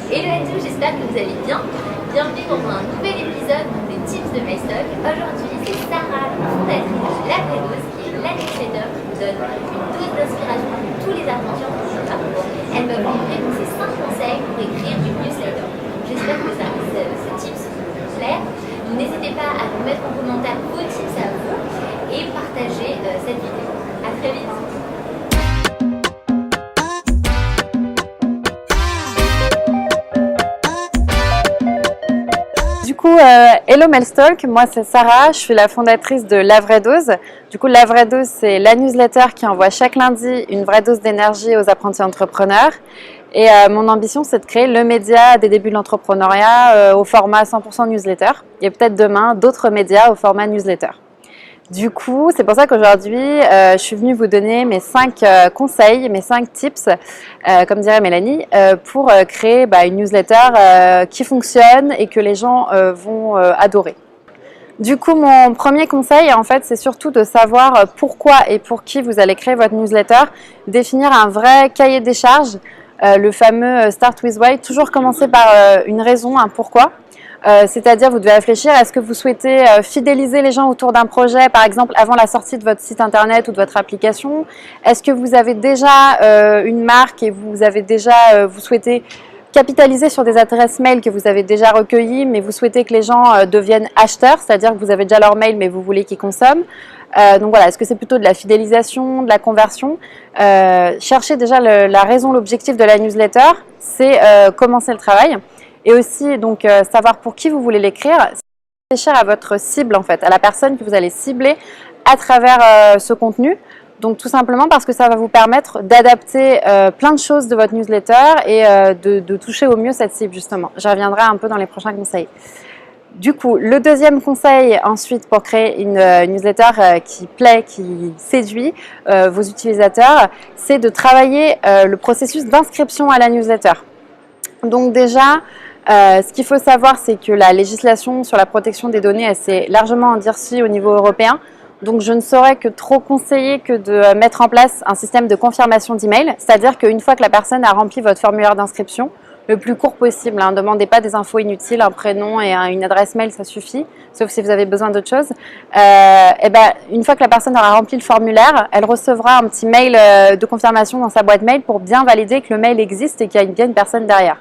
Hello à tous, j'espère que vous allez bien. Bienvenue dans un nouvel épisode des Tips de MyStock. Aujourd'hui, c'est Sarah, la fondatrice de La Vraie Dose, qui est la newsletter qui vous donne une dose d'inspiration pour tous les aventures de ce job. Elle me livrer ses 5 conseils pour écrire une newsletter. J'espère que ce tips vous plaît. Donc n'hésitez pas à nous mettre en commentaire vos tips à vous et partager cette vidéo. A très vite. Du coup, hello MyStock, moi c'est Sarah, je suis la fondatrice de La Vraie Dose. Du coup, La Vraie Dose, c'est la newsletter qui envoie chaque lundi une vraie dose d'énergie aux apprentis entrepreneurs. Et mon ambition, c'est de créer le média des débuts de l'entrepreneuriat au format 100% newsletter. Et peut-être demain, d'autres médias au format newsletter. Du coup, c'est pour ça qu'aujourd'hui, je suis venue vous donner mes 5 conseils, mes 5 tips, comme dirait Mélanie, pour créer une newsletter qui fonctionne et que les gens vont adorer. Du coup, mon premier conseil, en fait, c'est surtout de savoir pourquoi et pour qui vous allez créer votre newsletter, définir un vrai cahier des charges, le fameux Start with Why, toujours commencer par une raison, un pourquoi. C'est-à-dire, vous devez réfléchir, est-ce que vous souhaitez fidéliser les gens autour d'un projet, par exemple, avant la sortie de votre site internet ou de votre application? Est-ce que vous avez déjà une marque et vous souhaitez capitaliser sur des adresses mail que vous avez déjà recueillies, mais vous souhaitez que les gens deviennent acheteurs, c'est-à-dire que vous avez déjà leur mail, mais vous voulez qu'ils consomment? Donc voilà, est-ce que c'est plutôt de la fidélisation, de la conversion? Cherchez déjà la raison, l'objectif de la newsletter, c'est commencer le travail. Et aussi, donc, savoir pour qui vous voulez l'écrire, réfléchir à votre cible, en fait, à la personne que vous allez cibler à travers ce contenu. Donc, tout simplement parce que ça va vous permettre d'adapter plein de choses de votre newsletter et de toucher au mieux cette cible, justement. J'y reviendrai un peu dans les prochains conseils. Du coup, le deuxième conseil, ensuite, pour créer une newsletter qui plaît, qui séduit vos utilisateurs, c'est de travailler le processus d'inscription à la newsletter. Donc déjà, ce qu'il faut savoir, c'est que la législation sur la protection des données, elle s'est largement endurcie au niveau européen. Donc je ne saurais que trop conseiller que de mettre en place un système de confirmation d'email, c'est-à-dire qu'une fois que la personne a rempli votre formulaire d'inscription, le plus court possible, ne demandez pas des infos inutiles, un prénom et une adresse mail, ça suffit, sauf si vous avez besoin d'autre chose. Une fois que la personne aura rempli le formulaire, elle recevra un petit mail de confirmation dans sa boîte mail pour bien valider que le mail existe et qu'il y a bien une personne derrière.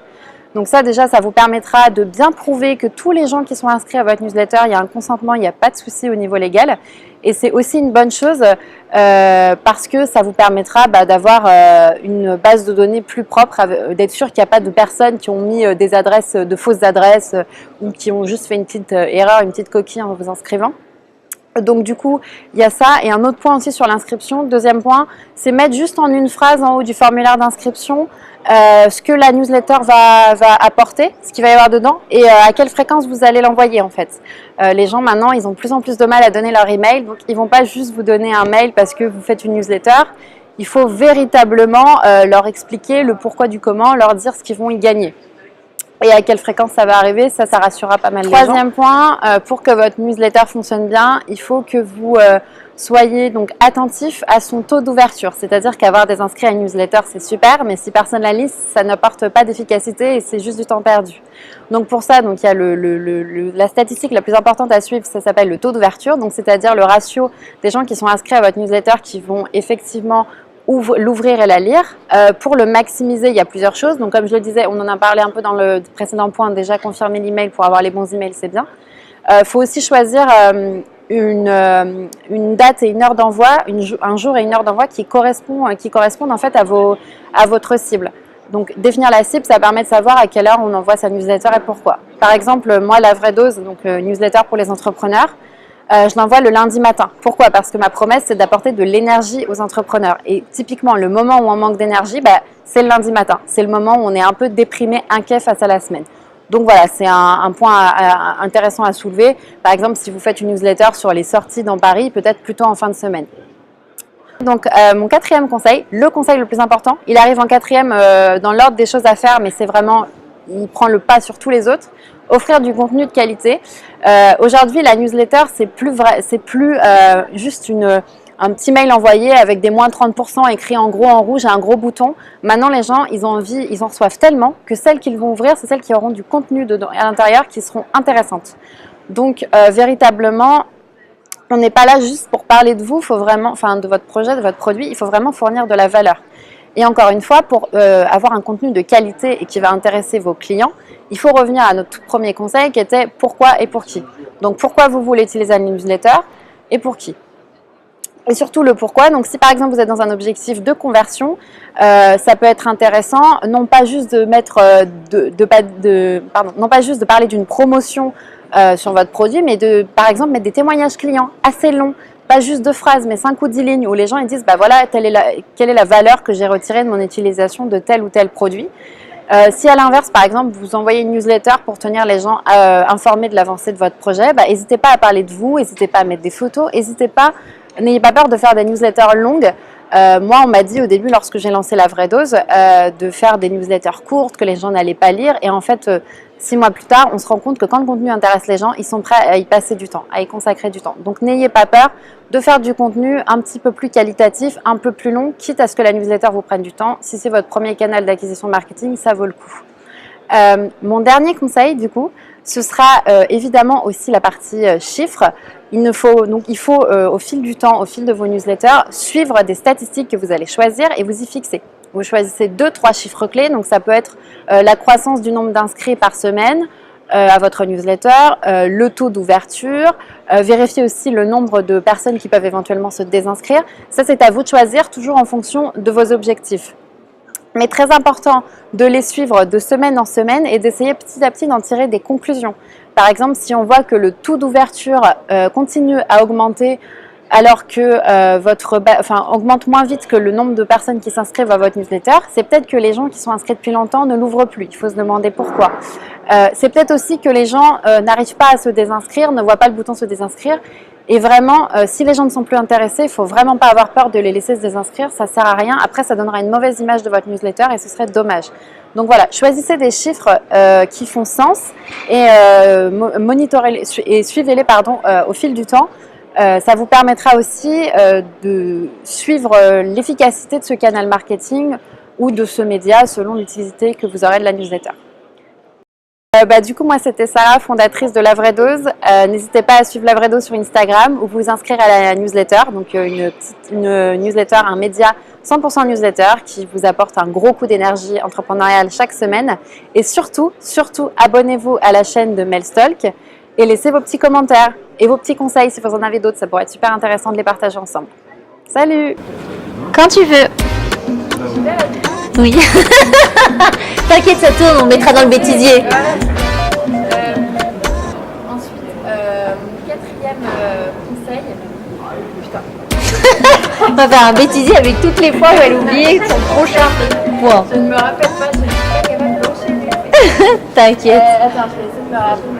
Donc ça déjà, ça vous permettra de bien prouver que tous les gens qui sont inscrits à votre newsletter, il y a un consentement, il n'y a pas de souci au niveau légal. Et c'est aussi une bonne chose parce que ça vous permettra d'avoir une base de données plus propre, d'être sûr qu'il n'y a pas de personnes qui ont mis des adresses, de fausses adresses ou qui ont juste fait une petite erreur, une petite coquille en vous inscrivant. Donc du coup, il y a ça. Et un autre point aussi sur l'inscription, deuxième point, c'est mettre juste en une phrase en haut du formulaire d'inscription ce que la newsletter va apporter, ce qu'il va y avoir dedans et à quelle fréquence vous allez l'envoyer en fait. Les gens maintenant, ils ont de plus en plus de mal à donner leur email, donc ils ne vont pas juste vous donner un mail parce que vous faites une newsletter. Il faut véritablement leur expliquer le pourquoi du comment, leur dire ce qu'ils vont y gagner. Et à quelle fréquence ça va arriver, ça rassurera pas mal les gens. Troisième point, pour que votre newsletter fonctionne bien, il faut que vous soyez donc attentif à son taux d'ouverture. C'est-à-dire qu'avoir des inscrits à une newsletter, c'est super, mais si personne la lit, ça n'apporte pas d'efficacité et c'est juste du temps perdu. Donc pour ça, donc, il y a la statistique la plus importante à suivre, ça s'appelle le taux d'ouverture, donc c'est-à-dire le ratio des gens qui sont inscrits à votre newsletter qui vont effectivement l'ouvrir et la lire. Pour le maximiser, il y a plusieurs choses. Donc comme je le disais, on en a parlé un peu dans le précédent point, déjà confirmer l'email pour avoir les bons emails, c'est bien. Faut aussi choisir une date et une heure d'envoi, un jour et une heure d'envoi qui correspondent en fait à votre cible. Donc définir la cible, ça permet de savoir à quelle heure on envoie sa newsletter et pourquoi. Par exemple, moi, La Vraie Dose, donc newsletter pour les entrepreneurs, je l'envoie le lundi matin. Pourquoi? Parce que ma promesse, c'est d'apporter de l'énergie aux entrepreneurs. Et typiquement, le moment où on manque d'énergie, c'est le lundi matin. C'est le moment où on est un peu déprimé, inquiet face à la semaine. Donc voilà, c'est un point intéressant à soulever. Par exemple, si vous faites une newsletter sur les sorties dans Paris, peut-être plutôt en fin de semaine. Donc mon quatrième conseil, le conseil le plus important, il arrive en quatrième dans l'ordre des choses à faire, mais c'est vraiment, il prend le pas sur tous les autres. Offrir du contenu de qualité. Aujourd'hui, la newsletter, c'est plus juste un petit mail envoyé avec des moins 30% écrit en gros en rouge et un gros bouton. Maintenant, les gens, ils ont envie, ils en reçoivent tellement que celles qu'ils vont ouvrir, c'est celles qui auront du contenu dedans, à l'intérieur qui seront intéressantes. Donc, véritablement, on n'est pas là juste pour parler de vous, faut vraiment, enfin, de votre projet, de votre produit, il faut vraiment fournir de la valeur. Et encore une fois, pour avoir un contenu de qualité et qui va intéresser vos clients, il faut revenir à notre tout premier conseil qui était pourquoi et pour qui. Donc, pourquoi vous voulez utiliser un newsletter et pour qui. Et surtout le pourquoi. Donc, si par exemple vous êtes dans un objectif de conversion, ça peut être intéressant, non pas juste de mettre, non pas juste de parler d'une promotion sur votre produit, mais de, par exemple, mettre des témoignages clients assez longs, pas juste 2 phrases, mais 5 ou 10 lignes où les gens ils disent, bah voilà, quelle est la valeur que j'ai retirée de mon utilisation de tel ou tel produit. Si à l'inverse, par exemple, vous envoyez une newsletter pour tenir les gens informés de l'avancée de votre projet, bah, n'hésitez pas à parler de vous, n'hésitez pas à mettre des photos, n'ayez pas peur de faire des newsletters longues. Moi, on m'a dit au début, lorsque j'ai lancé La Vraie Dose, de faire des newsletters courtes que les gens n'allaient pas lire. Et en fait, 6 mois plus tard, on se rend compte que quand le contenu intéresse les gens, ils sont prêts à y passer du temps, à y consacrer du temps. Donc, n'ayez pas peur de faire du contenu un petit peu plus qualitatif, un peu plus long, quitte à ce que la newsletter vous prenne du temps. Si c'est votre premier canal d'acquisition marketing, ça vaut le coup. Mon dernier conseil, du coup, ce sera évidemment aussi la partie chiffres. Il faut au fil du temps, au fil de vos newsletters, suivre des statistiques que vous allez choisir et vous y fixer. Vous choisissez 2-3 chiffres clés, donc ça peut être la croissance du nombre d'inscrits par semaine à votre newsletter, le taux d'ouverture, vérifiez aussi le nombre de personnes qui peuvent éventuellement se désinscrire. Ça, c'est à vous de choisir, toujours en fonction de vos objectifs. Mais très important de les suivre de semaine en semaine et d'essayer petit à petit d'en tirer des conclusions. Par exemple, si on voit que le taux d'ouverture continue à augmenter alors que augmente moins vite que le nombre de personnes qui s'inscrivent à votre newsletter, c'est peut-être que les gens qui sont inscrits depuis longtemps ne l'ouvrent plus. Il faut se demander pourquoi. C'est peut-être aussi que les gens n'arrivent pas à se désinscrire, ne voient pas le bouton se désinscrire. Et vraiment, si les gens ne sont plus intéressés, il ne faut vraiment pas avoir peur de les laisser se désinscrire, ça ne sert à rien. Après, ça donnera une mauvaise image de votre newsletter et ce serait dommage. Donc voilà, choisissez des chiffres qui font sens et monitorez-les et suivez-les au fil du temps. Ça vous permettra aussi de suivre l'efficacité de ce canal marketing ou de ce média selon l'utilité que vous aurez de la newsletter. Du coup, moi, c'était Sarah, fondatrice de La Vraie Dose. N'hésitez pas à suivre La Vraie Dose sur Instagram ou vous inscrire à la newsletter. Donc, une newsletter, un média 100% newsletter qui vous apporte un gros coup d'énergie entrepreneuriale chaque semaine. Et surtout, abonnez-vous à la chaîne de Mailstalk et laissez vos petits commentaires et vos petits conseils si vous en avez d'autres. Ça pourrait être super intéressant de les partager ensemble. Salut! Quand tu veux. Oui. T'inquiète, ça tourne, on mettra dans le bêtisier. Ensuite, mon quatrième conseil. Putain. On va faire un bêtisier avec toutes les fois où elle oubliait son prochain point. Je ne me rappelle pas, je ne suis pas capable d'enchaîner. T'inquiète. Attends, je vais essayer de me rappeler.